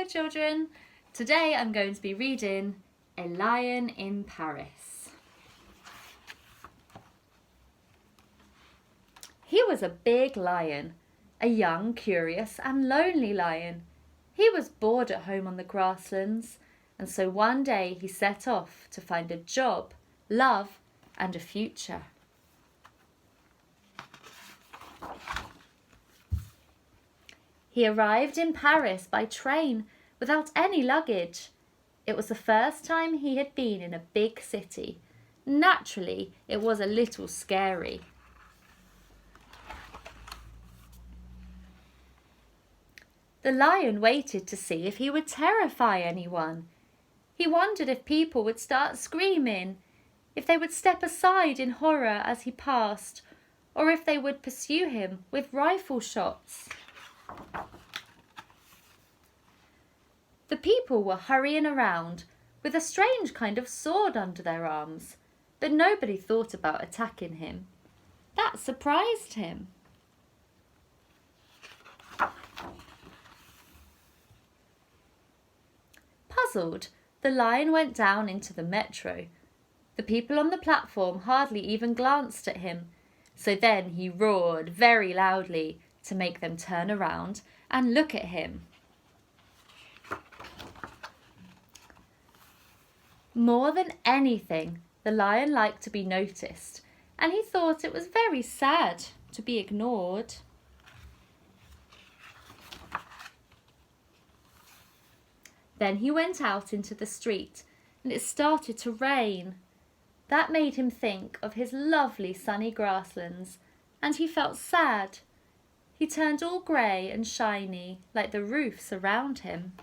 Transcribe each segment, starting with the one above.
children, today I'm going to be reading A Lion in Paris. He was a big lion, a young, curious and lonely lion. He was bored at home on the grasslands, and so one day he set off to find a job, love and a future. He arrived in Paris by train without any luggage. It was the first time he had been in a big city. Naturally, it was a little scary. The lion waited to see if he would terrify anyone. He wondered if people would start screaming, if they would step aside in horror as he passed, or if they would pursue him with rifle shots. The people were hurrying around with a strange kind of sword under their arms, but nobody thought about attacking him. That surprised him. Puzzled, the lion went down into the metro. The people on the platform hardly even glanced at him, so then he roared very loudly to make them turn around and look at him. More than anything, the lion liked to be noticed, and he thought it was very sad to be ignored. Then he went out into the street, and it started to rain. That made him think of his lovely sunny grasslands, and he felt sad. He turned all grey and shiny, like the roofs around him.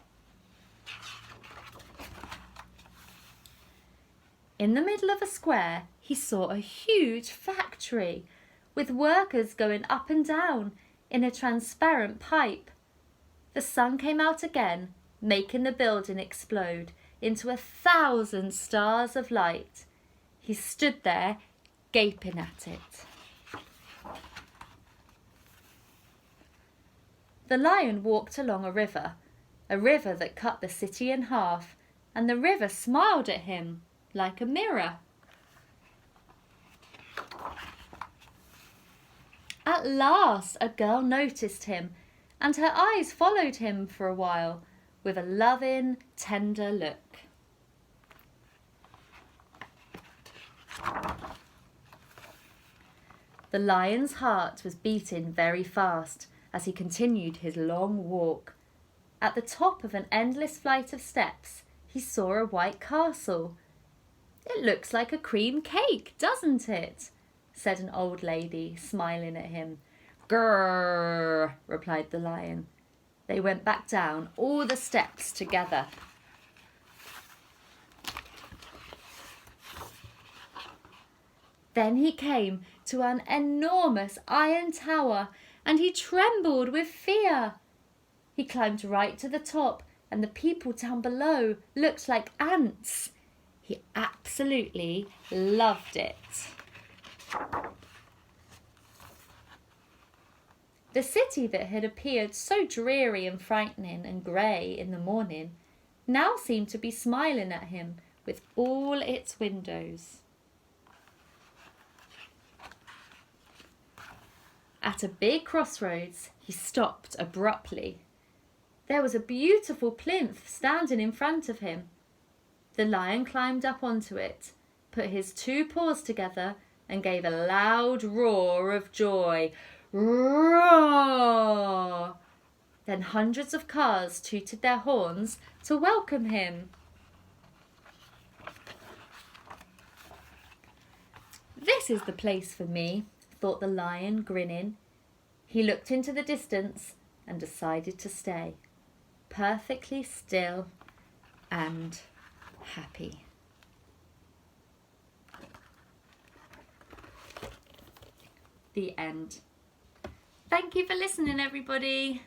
In the middle of a square, he saw a huge factory with workers going up and down in a transparent pipe. The sun came out again, making the building explode into 1,000 stars of light. He stood there, gaping at it. The lion walked along a river that cut the city in half, and the river smiled at him like a mirror. At last, a girl noticed him, and her eyes followed him for a while with a loving, tender look. The lion's heart was beating very fast as he continued his long walk. At the top of an endless flight of steps, he saw a white castle. "It looks like a cream cake, doesn't it?" said an old lady, smiling at him. "Grrr," replied the lion. They went back down all the steps together. Then he came to an enormous iron tower, and he trembled with fear. He climbed right to the top, and the people down below looked like ants. He absolutely loved it. The city that had appeared so dreary and frightening and grey in the morning now seemed to be smiling at him with all its windows. At a big crossroads, he stopped abruptly. There was a beautiful plinth standing in front of him. The lion climbed up onto it, put his 2 paws together and gave a loud roar of joy. Roar! Then hundreds of cars tooted their horns to welcome him. "This is the place for me," thought the lion, grinning. He looked into the distance and decided to stay, perfectly still and happy. The end. Thank you for listening, everybody.